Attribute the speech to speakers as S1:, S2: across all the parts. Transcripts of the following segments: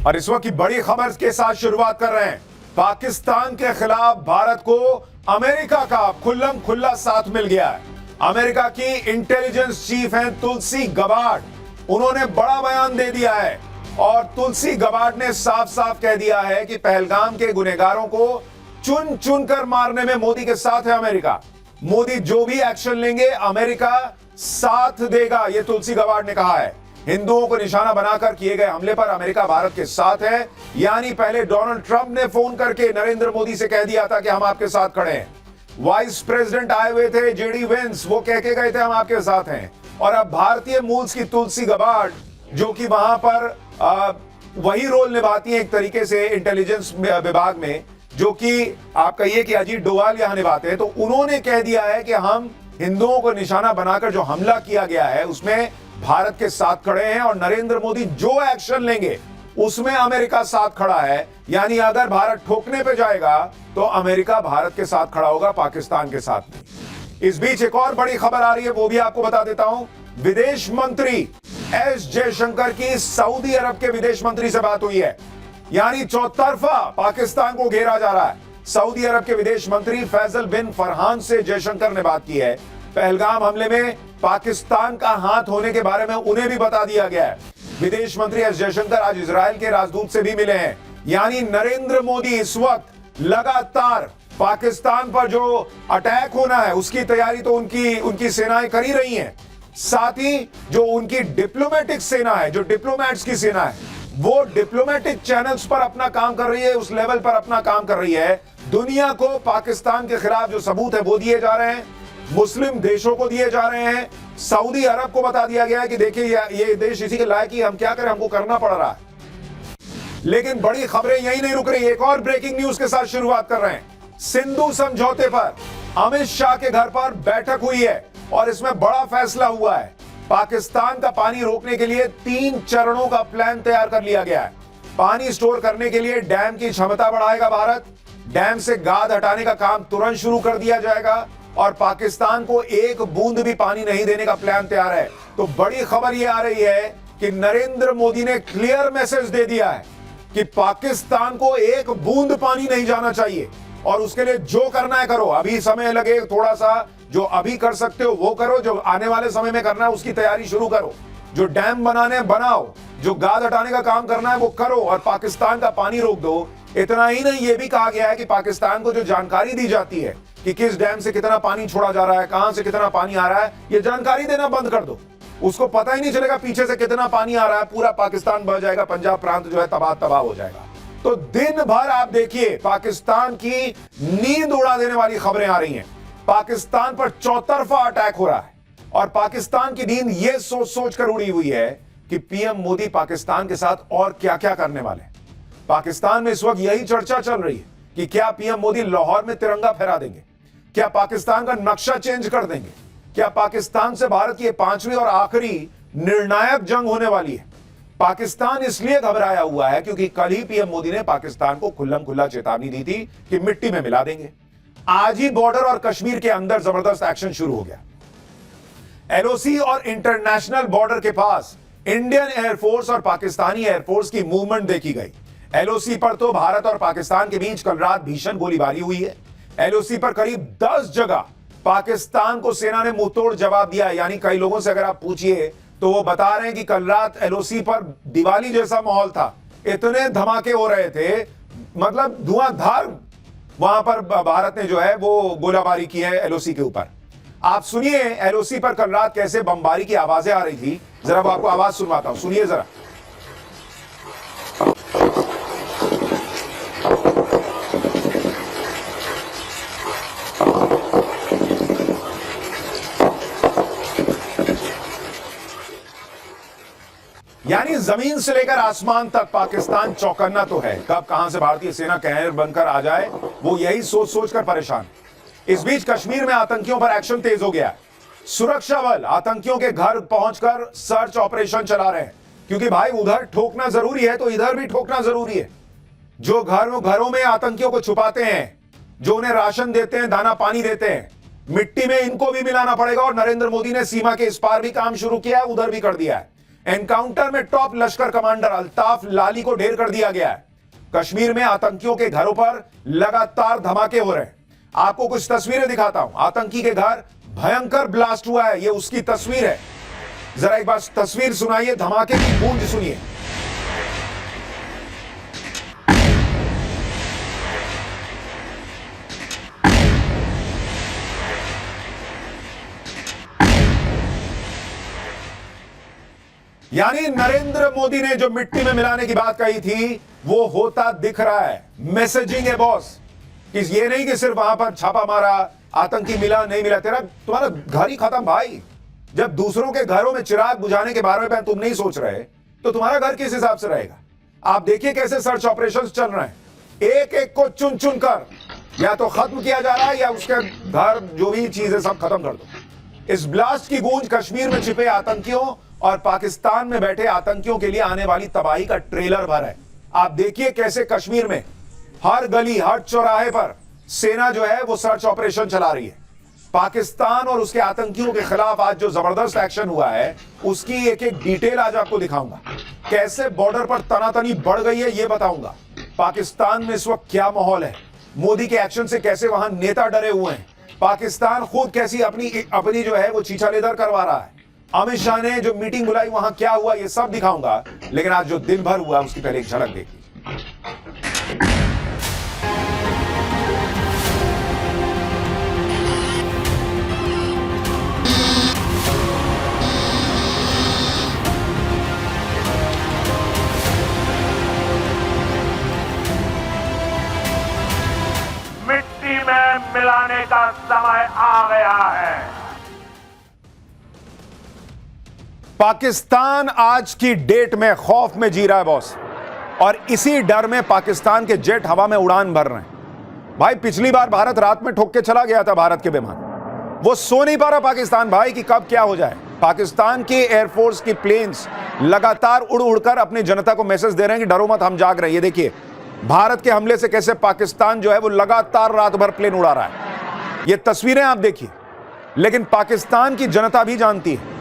S1: और इस वक्त की बड़ी खबर के साथ शुरुआत कर रहे हैं। पाकिस्तान के खिलाफ भारत को अमेरिका का खुल्लम खुल्ला साथ मिल गया है। अमेरिका की इंटेलिजेंस चीफ हैं तुलसी गबार्ड, उन्होंने बड़ा बयान दे दिया है और तुलसी गबार्ड ने साफ साफ कह दिया है कि पहलगाम के गुनहगारों को चुन चुन कर मारने में मोदी के साथ है अमेरिका। मोदी जो भी एक्शन लेंगे अमेरिका साथ देगा, यह तुलसी गबार्ड ने कहा है। हिंदुओं को निशाना बनाकर किए गए हमले पर अमेरिका भारत के साथ है। यानी पहले डोनाल्ड ट्रंप ने फोन करके नरेंद्र मोदी से कह दिया था कि हम आपके साथ खड़े हैं। वाइस प्रेसिडेंट आए हुए थे जेडी वेंस, वो कह के गए थे हम आपके साथ हैं। और अब भारतीय मूल्स की तुलसी गबार्ड, जो कि वहां पर वही रोल निभाती है एक तरीके से इंटेलिजेंस विभाग में, जो कि आप कहिए कि अजीत डोवाल यहां निभाते हैं, तो उन्होंने कह दिया है कि हम हिंदुओं को निशाना बनाकर जो हमला किया गया है उसमें भारत के साथ खड़े हैं और नरेंद्र मोदी जो एक्शन लेंगे उसमें अमेरिका साथ खड़ा है। यानी अगर भारत ठोकने पे जाएगा तो अमेरिका भारत के साथ खड़ा होगा, पाकिस्तान के साथ नहीं। इस बीच एक और बड़ी खबर आ रही है, वो भी आपको बता देता हूं। विदेश मंत्री एस जयशंकर की सऊदी अरब के विदेश मंत्री से बात हुई है। यानी चौतरफा पाकिस्तान को घेरा जा रहा है। सऊदी अरब के विदेश मंत्री फैसल बिन फरहान से जयशंकर ने बात की है। पहलगाम हमले में पाकिस्तान का हाथ होने के बारे में उन्हें भी बता दिया गया है। विदेश मंत्री एस जयशंकर आज इजराइल के राजदूत से भी मिले हैं। यानी नरेंद्र मोदी इस वक्त लगातार पाकिस्तान पर जो अटैक होना है उसकी तैयारी तो उनकी सेनाएं कर ही रही हैं। साथ ही जो उनकी डिप्लोमेटिक सेना है, जो डिप्लोमैट्स की सेना है, वो डिप्लोमेटिक चैनल्स पर अपना काम कर रही है, उस लेवल पर अपना काम कर रही है। दुनिया को पाकिस्तान के खिलाफ जो सबूत है वो दिए जा रहे हैं, मुस्लिम देशों को दिए जा रहे हैं। सऊदी अरब को बता दिया गया है कि देखिए ये देश इसी के लायक ही, हम क्या करें, हमको करना पड़ रहा है। लेकिन बड़ी खबरें यही नहीं रुक रही। एक और ब्रेकिंग न्यूज के साथ शुरुआत कर रहे हैं। सिंधु समझौते पर अमित शाह के घर पर बैठक हुई है और इसमें बड़ा फैसला हुआ है। पाकिस्तान का पानी रोकने के लिए 3 चरणों का प्लान तैयार कर लिया गया है। पानी स्टोर करने के लिए डैम की क्षमता बढ़ाएगा भारत, डैम से गाद हटाने का काम तुरंत शुरू कर दिया जाएगा और पाकिस्तान को एक बूंद भी पानी नहीं देने का प्लान तैयार है। तो बड़ी खबर यह आ रही है कि नरेंद्र मोदी ने क्लियर मैसेज दे दिया है कि पाकिस्तान को एक बूंद पानी नहीं जाना चाहिए और उसके लिए जो करना है करो। अभी समय लगे थोड़ा सा, जो अभी कर सकते हो वो करो, जो आने वाले समय में करना है उसकी तैयारी शुरू करो। जो डैम बनाने बनाओ, जो गाद हटाने का काम करना है वो करो और पाकिस्तान का पानी रोक दो। इतना ही नहीं, ये भी कहा गया है कि पाकिस्तान को जो जानकारी दी जाती है कि किस डैम से कितना पानी छोड़ा जा रहा है, कहां से कितना पानी आ रहा है, ये जानकारी देना बंद कर दो। उसको पता ही नहीं चलेगा पीछे से कितना पानी आ रहा है, पूरा पाकिस्तान बह जाएगा, पंजाब प्रांत जो है तबाह हो जाएगा। तो दिन भर आप देखिए पाकिस्तान की नींद उड़ा देने वाली खबरें आ रही हैं। पाकिस्तान पर चौतरफा अटैक हो रहा है और पाकिस्तान की नींद यह सोच सोच कर उड़ी हुई है कि पीएम मोदी पाकिस्तान के साथ और क्या क्या करने वाले हैं। पाकिस्तान में इस वक्त यही चर्चा चल रही है कि क्या पीएम मोदी लाहौर में तिरंगा फहरा देंगे, क्या पाकिस्तान का नक्शा चेंज कर देंगे, क्या पाकिस्तान से भारत की 5वीं और आखिरी निर्णायक जंग होने वाली है। पाकिस्तान इसलिए घबराया हुआ है क्योंकि कल ही पीएम मोदी ने पाकिस्तान को खुल्लम खुल्ला चेतावनी दी थी कि मिट्टी में मिला देंगे। आज ही बॉर्डर और कश्मीर के अंदर जबरदस्त एक्शन शुरू हो गया। एलओसी और इंटरनेशनल बॉर्डर के पास इंडियन एयरफोर्स और पाकिस्तानी एयरफोर्स की मूवमेंट देखी गई। एलओसी पर तो भारत और पाकिस्तान के बीच कल रात भीषण गोलीबारी हुई है। एलओसी पर करीब 10 जगह पाकिस्तान को सेना ने मुंहतोड़ जवाब दिया। यानी कई लोगों से अगर आप पूछिए तो वो बता रहे हैं कि कल रात एलओसी पर दिवाली जैसा माहौल था, इतने धमाके हो रहे थे, मतलब धुआंधार वहां पर भारत ने जो है वो गोलाबारी की है एलओसी के ऊपर। आप सुनिए एलओसी पर कल रात कैसे बमबारी की आवाजें आ रही थी, जरा वो आपको आवाज सुनवाता हूं, सुनिए जरा। यानी जमीन से लेकर आसमान तक पाकिस्तान चौकन्ना तो है, कब कहां से भारतीय सेना कहर बनकर आ जाए वो यही सोच सोच कर परेशान। इस बीच कश्मीर में आतंकियों पर एक्शन तेज हो गया। सुरक्षा बल आतंकियों के घर पहुंचकर सर्च ऑपरेशन चला रहे हैं क्योंकि भाई उधर ठोकना जरूरी है तो इधर भी ठोकना जरूरी है। जो घरों में आतंकियों को छुपाते हैं, जो उन्हें राशन देते हैं, दाना पानी देते हैं, मिट्टी में इनको भी मिलाना पड़ेगा और नरेंद्र मोदी ने सीमा के इस पार भी काम शुरू किया है, उधर भी कर दिया है। एनकाउंटर में टॉप लश्कर कमांडर अल्ताफ लाली को ढेर कर दिया गया है। कश्मीर में आतंकियों के घरों पर लगातार धमाके हो रहे हैं। आपको कुछ तस्वीरें दिखाता हूं। आतंकी के घर भयंकर ब्लास्ट हुआ है, यह उसकी तस्वीर है। जरा एक बार तस्वीर सुनाइए, धमाके की गूंज सुनिए। यानी नरेंद्र मोदी ने जो मिट्टी में मिलाने की बात कही थी वो होता दिख रहा है। मैसेजिंग है बॉस, कि ये नहीं कि सिर्फ वहां पर छापा मारा, आतंकी मिला नहीं मिला, तुम्हारा घर ही खत्म भाई। जब दूसरों के घरों में चिराग बुझाने के बारे में तुम नहीं सोच रहे तो तुम्हारा घर किस हिसाब से रहेगा। आप देखिए कैसे सर्च ऑपरेशंस चल रहे हैं, एक एक को चुन चुन कर या तो खत्म किया जा रहा है या उसके घर जो भी चीजें सब खत्म कर दो। इस ब्लास्ट की गूंज कश्मीर में छिपे आतंकियों और पाकिस्तान में बैठे आतंकियों के लिए आने वाली तबाही का ट्रेलर भर है। आप देखिए कैसे कश्मीर में हर गली हर चौराहे पर सेना जो है वो सर्च ऑपरेशन चला रही है। पाकिस्तान और उसके आतंकियों के खिलाफ आज जो जबरदस्त एक्शन हुआ है उसकी एक एक डिटेल आज आपको दिखाऊंगा। कैसे बॉर्डर पर तनातनी बढ़ गई है ये बताऊंगा। पाकिस्तान में इस वक्त क्या माहौल है, मोदी के एक्शन से कैसे वहां नेता डरे हुए हैं, पाकिस्तान खुद कैसी अपनी जो है वो चीछा लेदर करवा रहा है, अमित शाह ने जो मीटिंग बुलाई वहां क्या हुआ, ये सब दिखाऊंगा। लेकिन आज जो दिन भर हुआ उसकी पहले एक झलक देखिए।
S2: मिट्टी में मिलाने का समय आ गया है।
S1: पाकिस्तान आज की डेट में खौफ में जी रहा है बॉस, और इसी डर में पाकिस्तान के जेट हवा में उड़ान भर रहे हैं। भाई पिछली बार भारत रात में ठोक के चला गया था भारत के विमान, वो सो नहीं पा रहा पाकिस्तान भाई कि कब क्या हो जाए। पाकिस्तान की एयरफोर्स की प्लेन्स लगातार उड़ उड़कर अपनी जनता को मैसेज दे रहे हैं कि डरो मत, हम जाग रहे हैं। ये देखिए भारत के हमले से कैसे पाकिस्तान जो है वो लगातार रात भर प्लेन उड़ा रहा है। ये तस्वीरें आप देखिए। लेकिन पाकिस्तान की जनता भी जानती है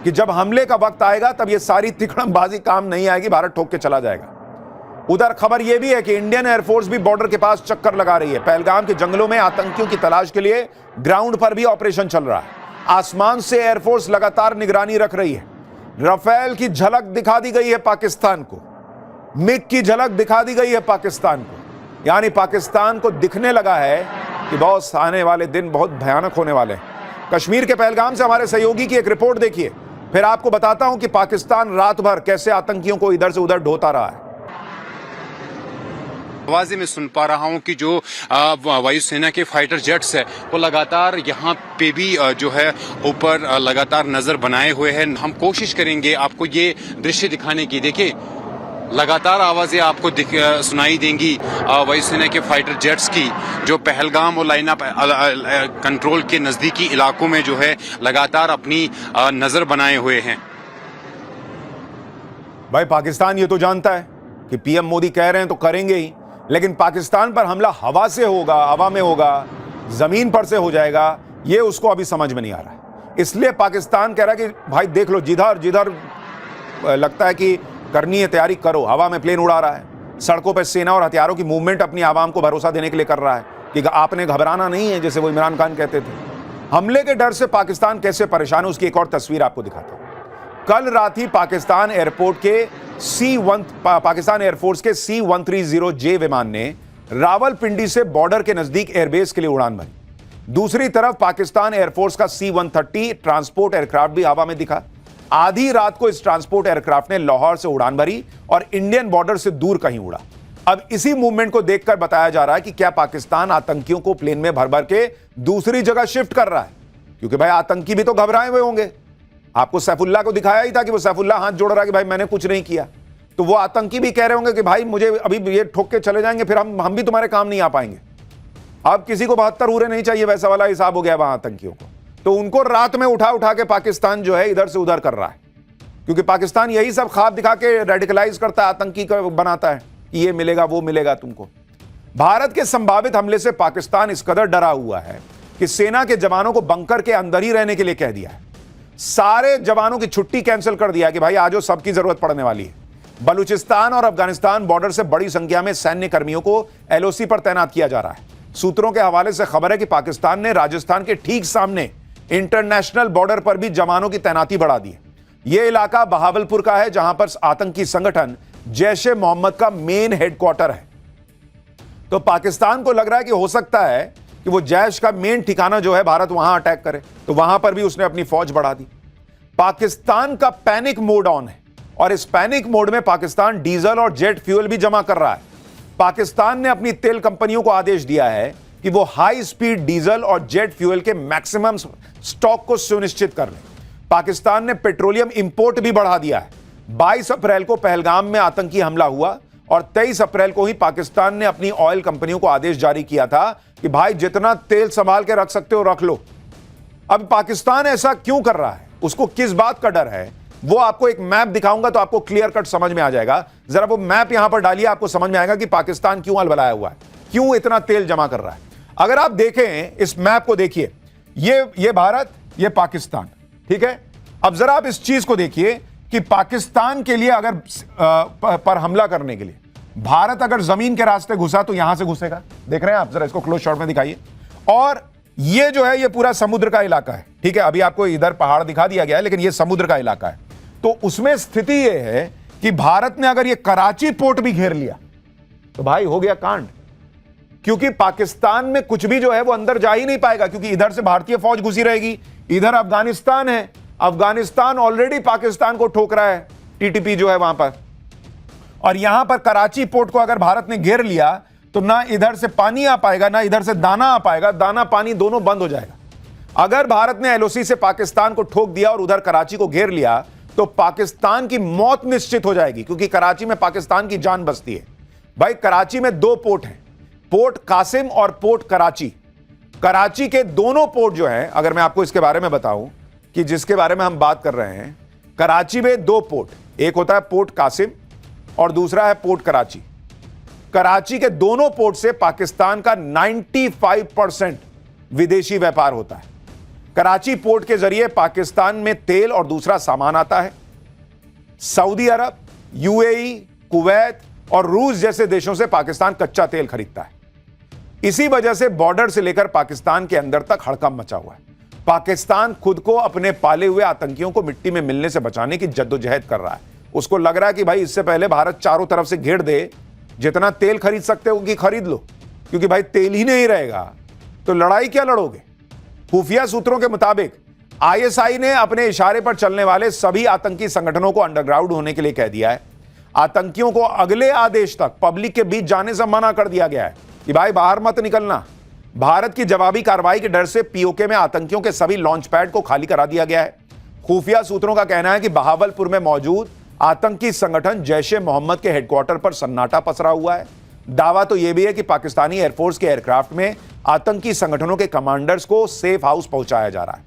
S1: कि जब हमले का वक्त आएगा तब ये सारी तिकड़मबाजी काम नहीं आएगी, भारत ठोक के चला जाएगा। उधर खबर यह भी है कि इंडियन एयरफोर्स भी बॉर्डर के पास चक्कर लगा रही है। पहलगाम के जंगलों में आतंकियों की तलाश के लिए ग्राउंड पर भी ऑपरेशन चल रहा है। आसमान से एयरफोर्स लगातार निगरानी रख रही है। राफेल की झलक दिखा दी गई है पाकिस्तान को, मिग की झलक दिखा दी गई है पाकिस्तान को। यानी पाकिस्तान को दिखने लगा है कि बॉस आने वाले दिन बहुत भयानक होने वाले हैं। कश्मीर के पहलगाम से हमारे सहयोगी की एक रिपोर्ट देखिए, फिर आपको बताता हूं कि पाकिस्तान रात भर कैसे आतंकियों को इधर से उधर ढोता रहा है।
S3: आवाज़ें मैं सुन पा रहा हूं कि जो वायुसेना के फाइटर जेट्स है वो लगातार यहाँ पे भी जो है ऊपर लगातार नजर बनाए हुए हैं। हम कोशिश करेंगे आपको ये दृश्य दिखाने की। देखिए लगातार आवाज़ें आपको सुनाई देंगी वायुसेना के फाइटर जेट्स की, जो पहलगाम और लाइन ऑफ कंट्रोल के नज़दीकी इलाकों में जो है लगातार अपनी नज़र बनाए हुए हैं।
S1: भाई पाकिस्तान ये तो जानता है कि पीएम मोदी कह रहे हैं तो करेंगे ही, लेकिन पाकिस्तान पर हमला हवा से होगा, हवा में होगा, जमीन पर से हो जाएगा, ये उसको अभी समझ में नहीं आ रहा है। इसलिए पाकिस्तान कह रहा है कि भाई देख लो, जिधर जिधर लगता है कि करनी है तैयारी करो। हवा में प्लेन उड़ा रहा है, सड़कों पर सेना और हथियारों की मूवमेंट अपनी आवाम को भरोसा देने के लिए कर रहा है कि आपने घबराना नहीं है, जैसे वो इमरान खान कहते थे। हमले के डर से पाकिस्तान कैसे परेशान है उसकी एक और तस्वीर आपको दिखाता हूं। कल रात ही पाकिस्तान एयरपोर्ट के पाकिस्तान एयरफोर्स के C-130J विमान ने रावलपिंडी से बॉर्डर के नजदीक एयरबेस के लिए उड़ान भरी। दूसरी तरफ पाकिस्तान एयरफोर्स का C-130 ट्रांसपोर्ट एयरक्राफ्ट भी हवा में दिखा। आधी रात को इस ट्रांसपोर्ट एयरक्राफ्ट ने लाहौर से उड़ान भरी और इंडियन बॉर्डर से दूर कहीं उड़ा। अब इसी मूवमेंट को देखकर बताया जा रहा है कि क्या पाकिस्तान आतंकियों को प्लेन में भर भर के दूसरी जगह शिफ्ट कर रहा है, क्योंकि भाई आतंकी भी तो घबराए हुए होंगे। आपको सैफुल्लाह को दिखाया ही था कि वो सैफुल्लाह हाथ जोड़ रहा है कि भाई मैंने कुछ नहीं किया, तो वो आतंकी भी कह रहे होंगे कि भाई मुझे अभी ये ठोक के चले जाएंगे, फिर हम भी तुम्हारे काम नहीं आ पाएंगे। अब किसी को 72 उरे नहीं चाहिए, वैसा वाला हिसाब हो गया वहां आतंकियों को। तो उनको रात में उठा उठा के पाकिस्तान जो है इधर से उधर कर रहा है, क्योंकि पाकिस्तान यही सब ख्वाब दिखा के रेडिकलाइज करता है, आतंकी को बनाता है कि ये मिलेगा वो मिलेगा तुमको। भारत के संभावित हमले से पाकिस्तान इस कदर डरा हुआ है कि सेना के जवानों को बंकर के अंदर ही रहने के लिए कह दिया है। सारे जवानों की छुट्टी कैंसिल कर दिया कि भाई आज सबकी जरूरत पड़ने वाली है। बलूचिस्तान और अफगानिस्तान बॉर्डर से बड़ी संख्या में सैन्य कर्मियों को एलओसी पर तैनात किया जा रहा है। सूत्रों के हवाले से खबर है कि पाकिस्तान ने राजस्थान के ठीक सामने इंटरनेशनल बॉर्डर पर भी जवानों की तैनाती बढ़ा दी है। यह इलाका बहावलपुर का है, जहां पर आतंकी संगठन जैश ए मोहम्मद का मेन हेडक्वार्टर है। तो पाकिस्तान को लग रहा है कि हो सकता है कि वो जैश का मेन ठिकाना जो है भारत वहां अटैक करे, तो वहां पर भी उसने अपनी फौज बढ़ा दी। पाकिस्तान का पैनिक मोड ऑन है और इस पैनिक मोड में पाकिस्तान डीजल और जेट फ्यूल भी जमा कर रहा है। पाकिस्तान ने अपनी तेल कंपनियों को आदेश दिया है कि वो हाई स्पीड डीजल और जेट फ्यूल के मैक्सिमम स्टॉक को सुनिश्चित कर लें। पाकिस्तान ने पेट्रोलियम इंपोर्ट भी बढ़ा दिया है। 22 अप्रैल को पहलगाम में आतंकी हमला हुआ और 23 अप्रैल को ही पाकिस्तान ने अपनी ऑयल कंपनियों को आदेश जारी किया था कि भाई जितना तेल संभाल के रख सकते हो रख लो। अब पाकिस्तान ऐसा क्यों कर रहा है, उसको किस बात का डर है, वो आपको एक मैप दिखाऊंगा तो आपको क्लियर कट समझ में आ जाएगा। जरा वो मैप यहां पर डालिए, आपको समझ में आएगा कि पाकिस्तान क्यों अलबलाया हुआ है, क्यों इतना तेल जमा कर रहा है। अगर आप देखें इस मैप को, देखिए ये भारत, ये पाकिस्तान, ठीक है। अब जरा आप इस चीज को देखिए कि पाकिस्तान के लिए अगर पर हमला करने के लिए भारत अगर जमीन के रास्ते घुसा तो यहां से घुसेगा। देख रहे हैं आप, जरा इसको क्लोज शॉट में दिखाइए। और ये जो है ये पूरा समुद्र का इलाका है, ठीक है। अभी आपको इधर पहाड़ दिखा दिया गया है, लेकिन ये समुद्र का इलाका है। तो उसमें स्थिति ये है कि भारत ने अगर ये कराची पोर्ट भी घेर लिया तो भाई हो गया कांड, क्योंकि पाकिस्तान में कुछ भी जो है वो अंदर जा ही नहीं पाएगा, क्योंकि इधर से भारतीय फौज घुसी रहेगी, इधर अफगानिस्तान है, अफगानिस्तान ऑलरेडी पाकिस्तान को ठोक रहा है, टीटीपी जो है वहां पर। और यहां पर कराची पोर्ट को अगर भारत ने घेर लिया तो ना इधर से पानी आ पाएगा ना इधर से दाना आ पाएगा, दाना पानी दोनों बंद हो जाएगा। अगर भारत ने एलओसी से पाकिस्तान को ठोक दिया और उधर कराची को घेर लिया तो पाकिस्तान की मौत निश्चित हो जाएगी, क्योंकि कराची में पाकिस्तान की जान बसती है। भाई कराची में 2 पोर्ट हैं, पोर्ट कासिम और पोर्ट कराची। कराची के दोनों पोर्ट जो हैं, अगर मैं आपको इसके बारे में बताऊं कि जिसके बारे में हम बात कर रहे हैं, कराची में 2 पोर्ट, एक होता है पोर्ट कासिम और दूसरा है पोर्ट कराची। कराची के दोनों पोर्ट से पाकिस्तान का 95% विदेशी व्यापार होता है। कराची पोर्ट के जरिए पाकिस्तान में तेल और दूसरा सामान आता है। सऊदी अरब, यूएई, कुवैत और रूस जैसे देशों से पाकिस्तान कच्चा तेल खरीदता है। इसी वजह से बॉर्डर से लेकर पाकिस्तान के अंदर तक हड़कंप मचा हुआ है। पाकिस्तान खुद को अपने पाले हुए आतंकियों को मिट्टी में मिलने से बचाने की जद्दोजहद कर रहा है। उसको लग रहा है कि भाई इससे पहले भारत चारों तरफ से घेर दे, जितना तेल खरीद सकते हो कि खरीद लो, क्योंकि भाई तेल ही नहीं रहेगा तो लड़ाई क्या लड़ोगे। खुफिया सूत्रों के मुताबिक आईएसआई ने अपने इशारे पर चलने वाले सभी आतंकी संगठनों को अंडरग्राउंड होने के लिए कह दिया है। आतंकियों को अगले आदेश तक पब्लिक के बीच जाने से मना कर दिया गया है कि भाई बाहर मत निकलना। भारत की जवाबी कार्रवाई के डर से पीओके में आतंकियों के सभी लॉन्च पैड को खाली करा दिया गया है। खुफिया सूत्रों का कहना है कि बहावलपुर में मौजूद आतंकी संगठन जैश ए मोहम्मद के हेडक्वार्टर पर सन्नाटा पसरा हुआ है। दावा तो यह भी है कि पाकिस्तानी एयरफोर्स के एयरक्राफ्ट में आतंकी संगठनों के कमांडर्स को सेफ हाउस पहुंचाया जा रहा है।